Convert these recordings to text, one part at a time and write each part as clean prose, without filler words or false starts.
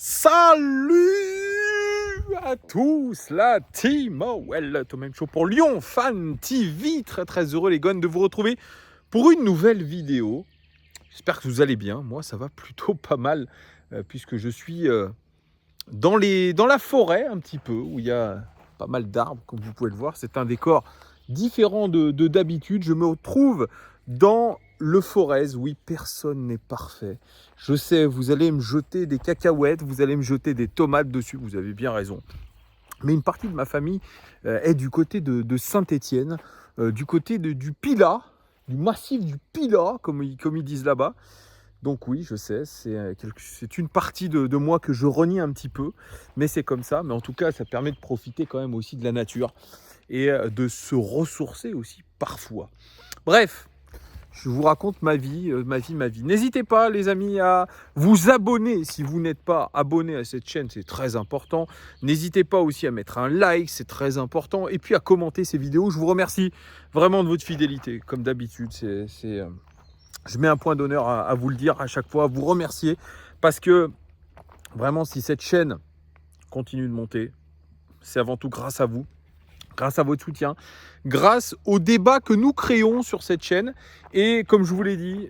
Salut à tous, la team OL Tom Show pour Lyon Fan TV. Très heureux les gars de vous retrouver pour une nouvelle vidéo. J'espère que vous allez bien. Moi ça va plutôt pas mal puisque je suis dans la forêt un petit peu où il y a pas mal d'arbres comme vous pouvez le voir. C'est un décor différent de d'habitude. Je me retrouve dans le Forez. Oui, personne n'est parfait. Je sais, vous allez me jeter des cacahuètes, vous allez me jeter des tomates dessus, vous avez bien raison. Mais une partie de ma famille est du côté de Saint-Étienne, du côté du Pilat, du massif du Pilat, comme ils disent là-bas. Donc oui, je sais, c'est une partie de moi que je renie un petit peu, mais c'est comme ça. Mais en tout cas, ça permet de profiter quand même aussi de la nature et de se ressourcer aussi parfois. Bref, je vous raconte ma vie. N'hésitez pas, les amis, à vous abonner si vous n'êtes pas abonné à cette chaîne, c'est très important. N'hésitez pas aussi à mettre un like, c'est très important. Et puis à commenter ces vidéos. Je vous remercie vraiment de votre fidélité. Comme d'habitude, je mets un point d'honneur à vous le dire à chaque fois, à vous remercier. Parce que vraiment, si cette chaîne continue de monter, c'est avant tout grâce à vous. Grâce à votre soutien, grâce au débat que nous créons sur cette chaîne. Et comme je vous l'ai dit,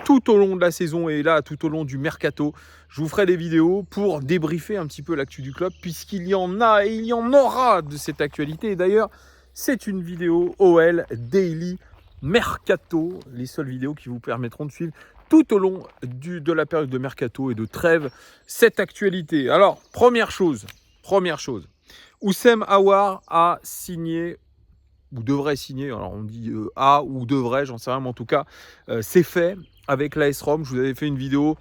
tout au long de la saison et là, tout au long du mercato, je vous ferai des vidéos pour débriefer un petit peu l'actu du club, puisqu'il y en a et il y en aura de cette actualité. Et d'ailleurs, c'est une vidéo OL Daily Mercato, les seules vidéos qui vous permettront de suivre tout au long de la période de mercato et de trêve cette actualité. Alors, première chose. Oussem Aouar a signé, ou devrait signer, alors on dit a ou devrait, j'en sais rien, mais en tout cas, c'est fait avec l'AS Rome. Je vous avais fait une vidéo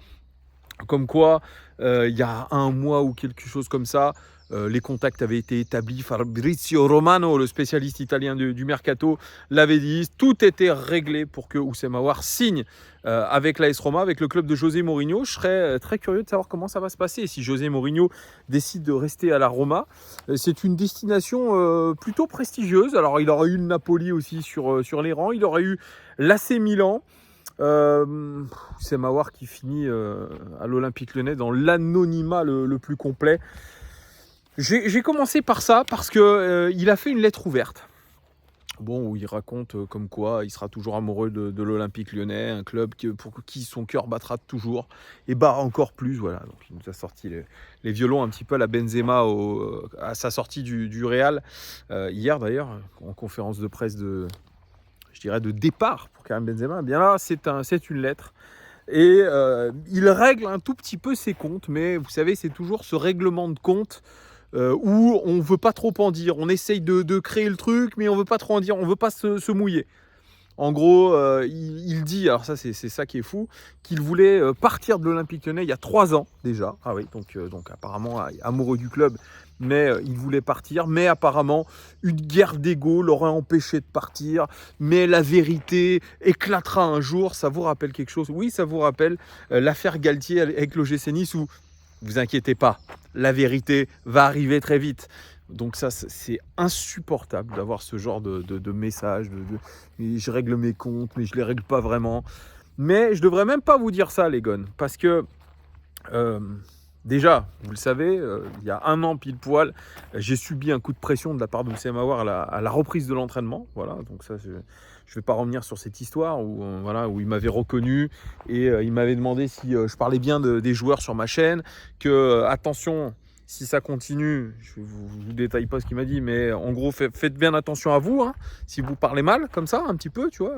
comme quoi, il y a un mois ou quelque chose comme ça, les contacts avaient été établis. Fabrizio Romano, le spécialiste italien du mercato, l'avait dit. Tout était réglé pour que Oussem Aouar signe avec l'AS Roma, avec le club de José Mourinho. Je serais très curieux de savoir comment ça va se passer. Si José Mourinho décide de rester à la Roma, c'est une destination plutôt prestigieuse. Alors, il aurait eu le Napoli aussi sur les rangs. Il aurait eu l'AC Milan. Oussem Aouar qui finit à l'Olympique Lyonnais dans l'anonymat le plus complet. J'ai commencé par ça parce que il a fait une lettre ouverte. Bon, où il raconte comme quoi il sera toujours amoureux de l'Olympique Lyonnais, un club pour qui son cœur battra toujours et bat encore plus. Voilà, donc il nous a sorti les violons un petit peu à la Benzema à sa sortie du Real hier d'ailleurs, en conférence de presse de départ pour Karim Benzema. Eh bien là, c'est une lettre. Et il règle un tout petit peu ses comptes, mais vous savez, c'est toujours ce règlement de compte où on ne veut pas trop en dire. On essaye de créer le truc, mais on ne veut pas trop en dire, on ne veut pas se mouiller. En gros, il dit, alors ça c'est ça qui est fou, qu'il voulait partir de l'Olympique Lyonnais il y a 3 ans déjà. Ah oui, donc apparemment amoureux du club, mais il voulait partir. Mais apparemment, une guerre d'ego l'aurait empêché de partir. Mais la vérité éclatera un jour. Ça vous rappelle quelque chose? Oui, ça vous rappelle l'affaire Galtier avec l'OGC Nice où, vous inquiétez pas, la vérité va arriver très vite. Donc ça, c'est insupportable d'avoir ce genre de message. Je règle mes comptes, mais je ne les règle pas vraiment. Mais je ne devrais même pas vous dire ça, les gars. Parce que, déjà, vous le savez, il y a 1 an pile poil, j'ai subi un coup de pression de la part d'Oussem Aouar à la reprise de l'entraînement. Voilà, donc ça, je ne vais pas revenir sur cette histoire où il m'avait reconnu et il m'avait demandé si je parlais bien des joueurs sur ma chaîne, que attention, si ça continue, je ne vous détaille pas ce qu'il m'a dit, mais en gros, faites bien attention à vous, hein, si vous parlez mal, comme ça, un petit peu, tu vois,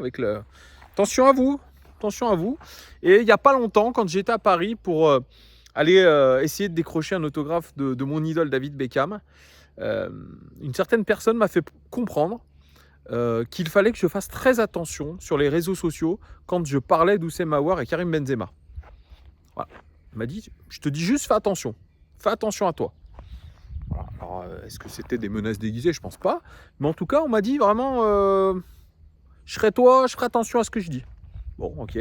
attention à vous. Et il n'y a pas longtemps, quand j'étais à Paris pour aller essayer de décrocher un autographe de mon idole David Beckham, une certaine personne m'a fait comprendre qu'il fallait que je fasse très attention sur les réseaux sociaux quand je parlais d'Oussem Aouar et Karim Benzema. Voilà. Il m'a dit, je te dis juste, fais attention à toi. Voilà. Alors, est-ce que c'était des menaces déguisées? Je pense pas. Mais en tout cas, on m'a dit vraiment, je ferai attention à ce que je dis. Bon, ok.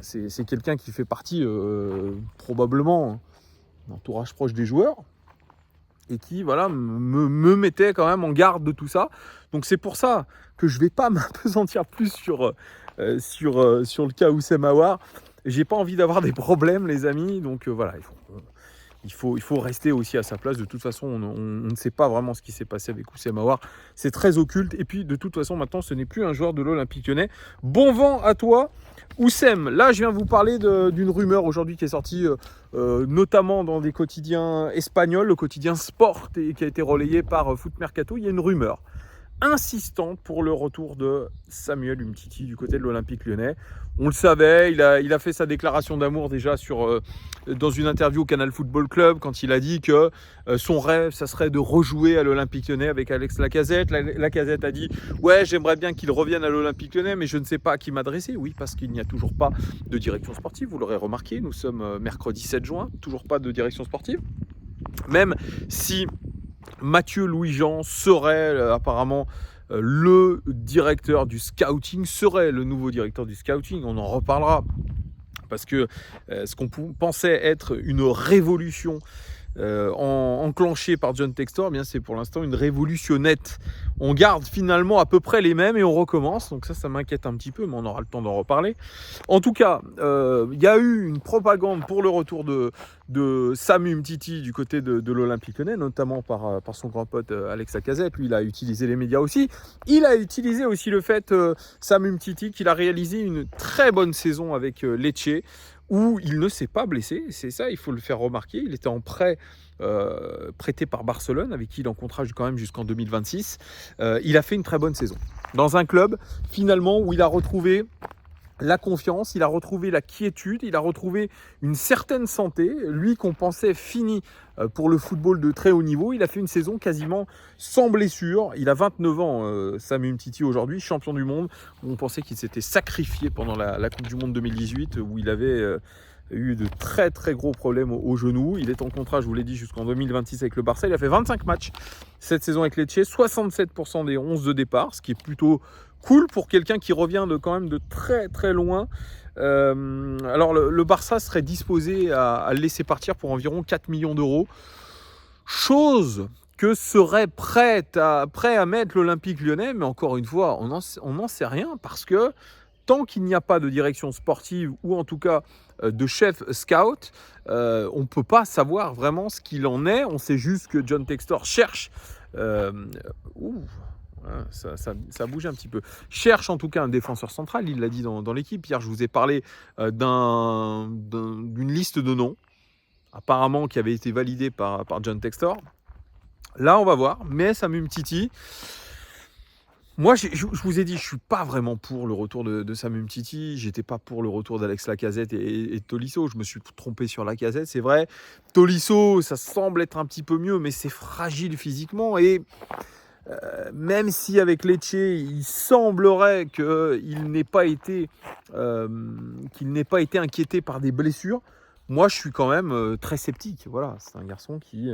C'est quelqu'un qui fait partie probablement d'entourage proche des joueurs et qui voilà, me mettait quand même en garde de tout ça. Donc c'est pour ça que je ne vais pas m'apesantir plus sur le cas Oussem Aouar. J'ai pas envie d'avoir des problèmes, les amis. Donc voilà, il faut rester aussi à sa place. De toute façon, on ne sait pas vraiment ce qui s'est passé avec Oussem Aouar. C'est très occulte. Et puis, de toute façon, maintenant, ce n'est plus un joueur de l'Olympique Lyonnais. Bon vent à toi, Oussem. Là, je viens vous parler d'une rumeur aujourd'hui qui est sortie, notamment dans des quotidiens espagnols, le quotidien Sport, et qui a été relayé par Foot Mercato. Il y a une rumeur insistante pour le retour de Samuel Umtiti du côté de l'Olympique Lyonnais. On le savait, il a fait sa déclaration d'amour déjà dans une interview au Canal Football Club quand il a dit que son rêve, ça serait de rejouer à l'Olympique Lyonnais avec Alex Lacazette. Lacazette a dit « Ouais, j'aimerais bien qu'il revienne à l'Olympique Lyonnais, mais je ne sais pas à qui m'adresser. » Oui, parce qu'il n'y a toujours pas de direction sportive, vous l'aurez remarqué, nous sommes mercredi 7 juin, toujours pas de direction sportive. Même si Mathieu Louis-Jean serait apparemment le directeur du scouting, serait le nouveau directeur du scouting. On en reparlera parce que ce qu'on pensait être une révolution enclenchée par John Textor, eh bien c'est pour l'instant une révolutionnette. On garde finalement à peu près les mêmes et on recommence. Donc ça m'inquiète un petit peu, mais on aura le temps d'en reparler. En tout cas, il y a eu une propagande pour le retour de Samu Umtiti du côté de l'Olympique Lyonnais, notamment par son grand pote Alex Lacazette. Lui, il a utilisé les médias aussi. Il a utilisé aussi le fait, Samu Umtiti, qu'il a réalisé une très bonne saison avec Lecce, où il ne s'est pas blessé. C'est ça, il faut le faire remarquer. Il était en prêté par Barcelone, avec qui il est en contrat quand même jusqu'en 2026. Il a fait une très bonne saison. Dans un club, finalement, où il a retrouvé la confiance, il a retrouvé la quiétude, il a retrouvé une certaine santé. Lui qu'on pensait fini pour le football de très haut niveau, il a fait une saison quasiment sans blessure. Il a 29 ans, Samu Umtiti aujourd'hui, champion du monde. On pensait qu'il s'était sacrifié pendant la Coupe du Monde 2018, où il avait eu de très très gros problèmes au genou. Il est en contrat, je vous l'ai dit, jusqu'en 2026 avec le Barça. Il a fait 25 matchs cette saison avec Lecce, 67% des 11 de départ, ce qui est plutôt cool pour quelqu'un qui revient quand même de très très loin. Alors le Barça serait disposé à le laisser partir pour environ 4 millions d'euros. Chose que serait prêt à mettre l'Olympique Lyonnais, mais encore une fois, on n'en sait rien parce que tant qu'il n'y a pas de direction sportive ou en tout cas de chef scout, on ne peut pas savoir vraiment ce qu'il en est. On sait juste que John Textor cherche... Ça bouge un petit peu. Cherche en tout cas un défenseur central, il l'a dit dans l'équipe. Hier, je vous ai parlé d'une liste de noms, apparemment qui avait été validée par John Textor. Là, on va voir. Mais Samu Umtiti, moi, je vous ai dit, je ne suis pas vraiment pour le retour de Samu Umtiti. Je n'étais pas pour le retour d'Alex Lacazette et Tolisso. Je me suis trompé sur Lacazette, c'est vrai. Tolisso, ça semble être un petit peu mieux, mais c'est fragile physiquement. Et même si avec Lecce, il semblerait qu'il n'ait pas été inquiété par des blessures, moi je suis quand même très sceptique. Voilà, c'est un garçon qui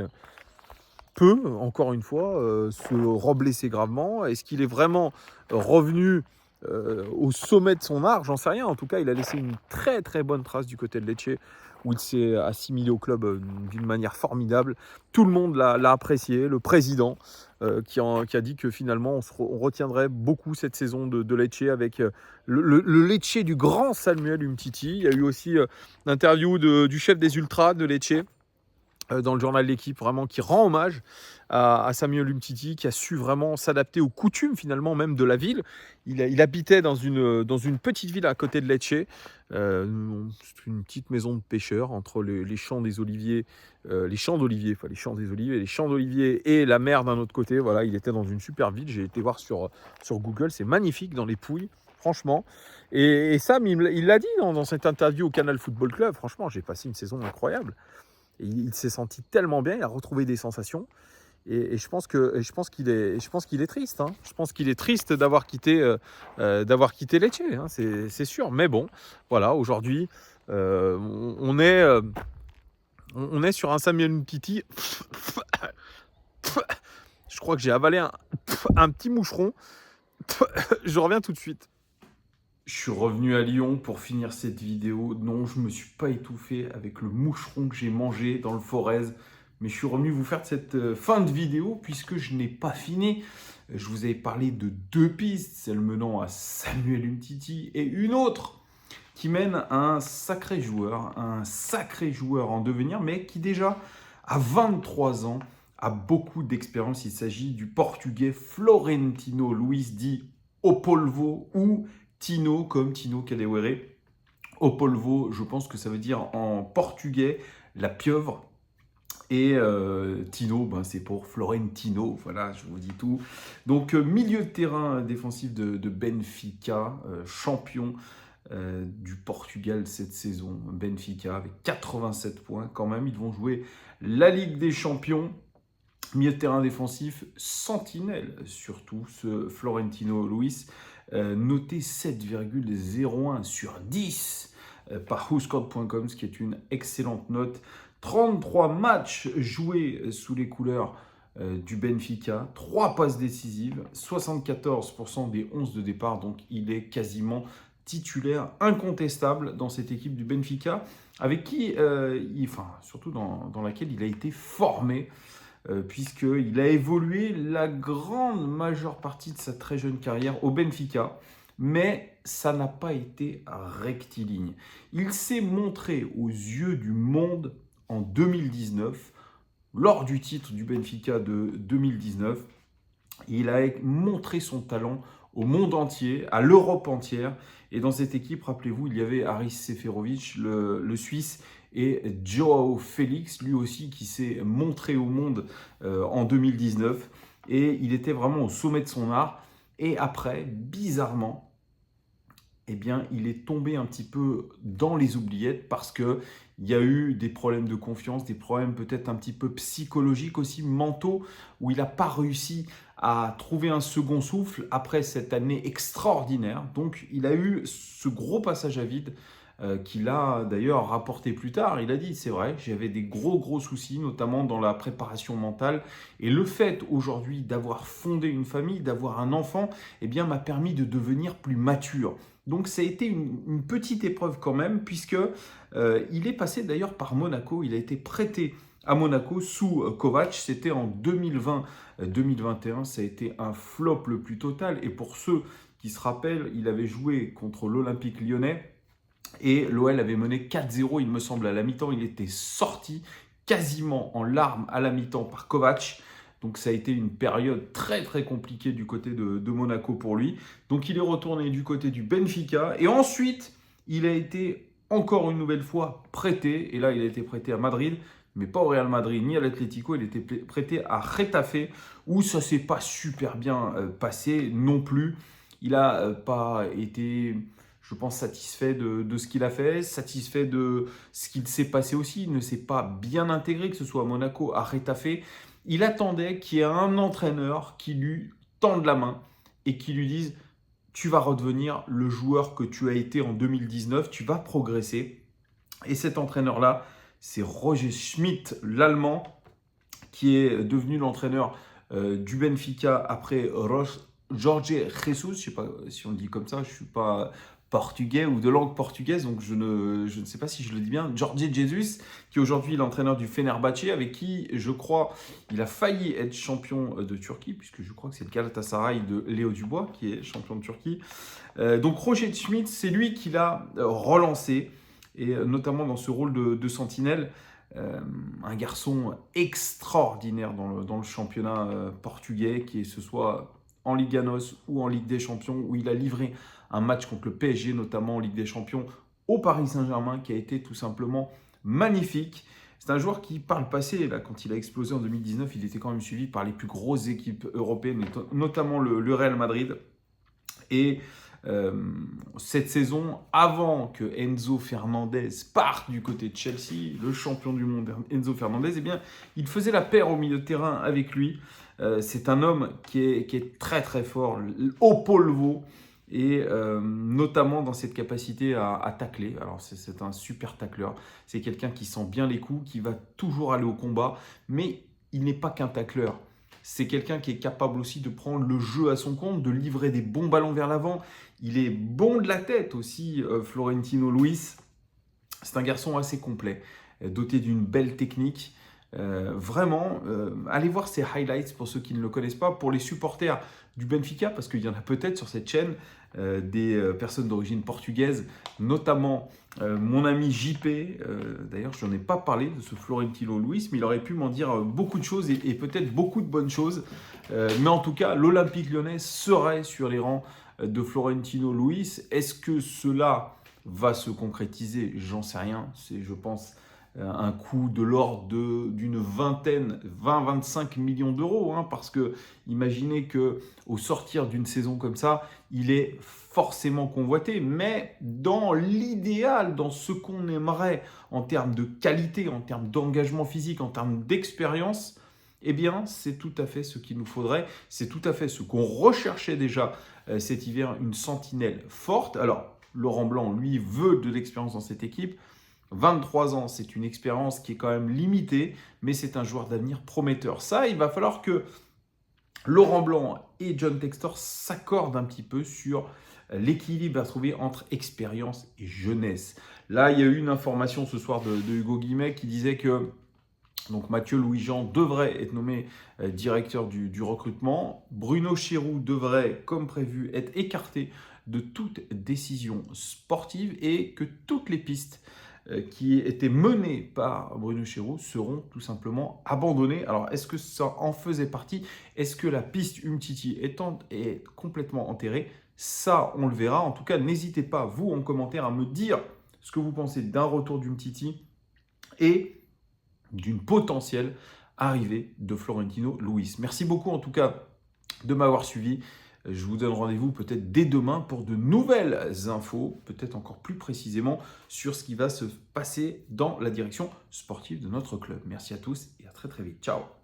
peut, encore une fois, se reblesser gravement. Est-ce qu'il est vraiment revenu au sommet de son art? J'en sais rien. En tout cas, il a laissé une très très bonne trace du côté de Lecce, où il s'est assimilé au club d'une manière formidable. Tout le monde l'a apprécié. Le président qui a dit que finalement on retiendrait beaucoup cette saison de Lecce avec le Lecce du grand Samuel Umtiti. Il y a eu aussi l'interview du chef des Ultras de Lecce dans le journal de l'équipe, vraiment qui rend hommage à Samuel Umtiti, qui a su vraiment s'adapter aux coutumes finalement même de la ville. Il habitait dans une petite ville à côté de Lecce, c'est une petite maison de pêcheurs entre les champs des oliviers, les champs d'oliviers et la mer d'un autre côté. Voilà, il était dans une super ville. J'ai été voir sur Google, c'est magnifique dans les Pouilles, franchement. Et Sam, il l'a dit dans cette interview au Canal Football Club. Franchement, j'ai passé une saison incroyable. Et il s'est senti tellement bien, il a retrouvé des sensations. Et je pense qu'il est triste. Hein. Je pense qu'il est triste d'avoir quitté Lecce, hein, c'est sûr. Mais bon, voilà, aujourd'hui, on est sur un Samuel Umtiti. Je crois que j'ai avalé un petit moucheron. Je reviens tout de suite. Je suis revenu à Lyon pour finir cette vidéo. Non, je ne me suis pas étouffé avec le moucheron que j'ai mangé dans le Forez. Mais je suis revenu vous faire cette fin de vidéo puisque je n'ai pas fini. Je vous avais parlé de 2 pistes, celle menant à Samuel Umtiti et une autre qui mène un sacré joueur en devenir, mais qui déjà, à 23 ans, a beaucoup d'expérience. Il s'agit du Portugais Florentino Luis dit Opolvo ou Tino, comme Tino Kadewere. Opolvo, je pense que ça veut dire en portugais la pieuvre. Et Tino, ben, c'est pour Florentino, voilà, je vous dis tout. Donc milieu de terrain défensif de Benfica, champion du Portugal cette saison. Benfica avec 87 points quand même. Ils vont jouer la Ligue des Champions. Milieu de terrain défensif, sentinelle surtout, ce Florentino Luis, noté 7,01 sur 10 par WhoScored.com, ce qui est une excellente note. 33 matchs joués sous les couleurs du Benfica, 3 passes décisives, 74% des 11 de départ, donc il est quasiment titulaire incontestable dans cette équipe du Benfica, avec qui, surtout dans laquelle il a été formé, puisqu'il a évolué la grande majeure partie de sa très jeune carrière au Benfica, mais ça n'a pas été rectiligne. Il s'est montré aux yeux du monde en 2019, lors du titre du Benfica de 2019. Il a montré son talent au monde entier, à l'Europe entière. Et dans cette équipe, rappelez-vous, il y avait Haris Seferovic, le Suisse, et Joao Félix, lui aussi, qui s'est montré au monde en 2019. Et il était vraiment au sommet de son art. Et après, bizarrement, eh bien, il est tombé un petit peu dans les oubliettes parce qu'il y a eu des problèmes de confiance, des problèmes peut-être un petit peu psychologiques aussi, mentaux, où il n'a pas réussi à trouver un second souffle après cette année extraordinaire. Donc, il a eu ce gros passage à vide qu'il a d'ailleurs rapporté plus tard. Il a dit, c'est vrai, j'avais des gros soucis, notamment dans la préparation mentale. Et le fait aujourd'hui d'avoir fondé une famille, d'avoir un enfant, eh bien, m'a permis de devenir plus mature. Donc ça a été une petite épreuve quand même, puisque il est passé d'ailleurs par Monaco. Il a été prêté à Monaco sous Kovac. C'était en 2020-2021. Ça a été un flop le plus total. Et pour ceux qui se rappellent, il avait joué contre l'Olympique Lyonnais. Et l'OL avait mené 4-0, il me semble, à la mi-temps. Il était sorti quasiment en larmes à la mi-temps par Kovac. Donc ça a été une période très compliquée du côté de Monaco pour lui. Donc il est retourné du côté du Benfica. Et ensuite, il a été encore une nouvelle fois prêté. Et là, il a été prêté à Madrid, mais pas au Real Madrid ni à l'Atlético. Il était prêté à Getafe, où ça ne s'est pas super bien passé non plus. Il n'a pas été, je pense, satisfait de ce qu'il a fait, satisfait de ce qu'il s'est passé aussi. Il ne s'est pas bien intégré, que ce soit à Monaco, à Getafe. Il attendait qu'il y ait un entraîneur qui lui tende la main et qui lui dise « Tu vas redevenir le joueur que tu as été en 2019, tu vas progresser ». Et cet entraîneur-là, c'est Roger Schmidt, l'Allemand, qui est devenu l'entraîneur du Benfica après Jorge Jesus. Je ne sais pas si on le dit comme ça, je ne suis pas portugais ou de langue portugaise, donc je ne sais pas si je le dis bien. Jorge Jesus, qui aujourd'hui est l'entraîneur du Fenerbahçe, avec qui, je crois, il a failli être champion de Turquie, puisque je crois que c'est le Galatasaray de Léo Dubois qui est champion de Turquie. Donc Roger Schmidt, c'est lui qui l'a relancé, et notamment dans ce rôle de sentinelle. Un garçon extraordinaire dans le championnat portugais, qui est ce soit en Liga NOS ou en Ligue des Champions, où il a livré un match contre le PSG, notamment en Ligue des Champions, au Paris Saint-Germain, qui a été tout simplement magnifique. C'est un joueur qui, par le passé, là, quand il a explosé en 2019, il était quand même suivi par les plus grosses équipes européennes, notamment le Real Madrid. Et cette saison, avant que Enzo Fernandez parte du côté de Chelsea, le champion du monde Enzo Fernandez, eh bien, il faisait la paire au milieu de terrain avec lui. C'est un homme qui est très fort, au polvo, et notamment dans cette capacité à tacler. Alors c'est un super tacleur, c'est quelqu'un qui sent bien les coups, qui va toujours aller au combat, mais il n'est pas qu'un tacleur. C'est quelqu'un qui est capable aussi de prendre le jeu à son compte, de livrer des bons ballons vers l'avant. Il est bon de la tête aussi, Florentino Luis. C'est un garçon assez complet, doté d'une belle technique, Vraiment, allez voir ces highlights pour ceux qui ne le connaissent pas, pour les supporters du Benfica, parce qu'il y en a peut-être sur cette chaîne des personnes d'origine portugaise, notamment mon ami JP. D'ailleurs, je n'en ai pas parlé de ce Florentino Luis, mais il aurait pu m'en dire beaucoup de choses et peut-être beaucoup de bonnes choses. Mais en tout cas, l'Olympique lyonnais serait sur les rangs de Florentino Luis. Est-ce que cela va se concrétiser? J'en sais rien. C'est, je pense, un coût de l'ordre d'une vingtaine, 20-25 millions d'euros, hein, parce que imaginez que au sortir d'une saison comme ça, il est forcément convoité, mais dans l'idéal, dans ce qu'on aimerait en termes de qualité, en termes d'engagement physique, en termes d'expérience, eh bien, c'est tout à fait ce qu'il nous faudrait, c'est tout à fait ce qu'on recherchait déjà cet hiver, une sentinelle forte. Alors, Laurent Blanc, lui, veut de l'expérience dans cette équipe. 23 ans, c'est une expérience qui est quand même limitée, mais c'est un joueur d'avenir prometteur. Ça, il va falloir que Laurent Blanc et John Textor s'accordent un petit peu sur l'équilibre à trouver entre expérience et jeunesse. Là, il y a eu une information ce soir de Hugo Guimet qui disait que donc Mathieu Louis-Jean devrait être nommé directeur du recrutement. Bruno Chéroux devrait, comme prévu, être écarté de toute décision sportive et que toutes les pistes qui étaient menées par Bruno Chéroux seront tout simplement abandonnées. Alors, est-ce que ça en faisait partie? Est-ce que la piste Umtiti est complètement enterrée? Ça, on le verra. En tout cas, n'hésitez pas, vous, en commentaire, à me dire ce que vous pensez d'un retour d'Umtiti et d'une potentielle arrivée de Florentino Luis. Merci beaucoup, en tout cas, de m'avoir suivi. Je vous donne rendez-vous peut-être dès demain pour de nouvelles infos, peut-être encore plus précisément sur ce qui va se passer dans la direction sportive de notre club. Merci à tous et à très très vite. Ciao.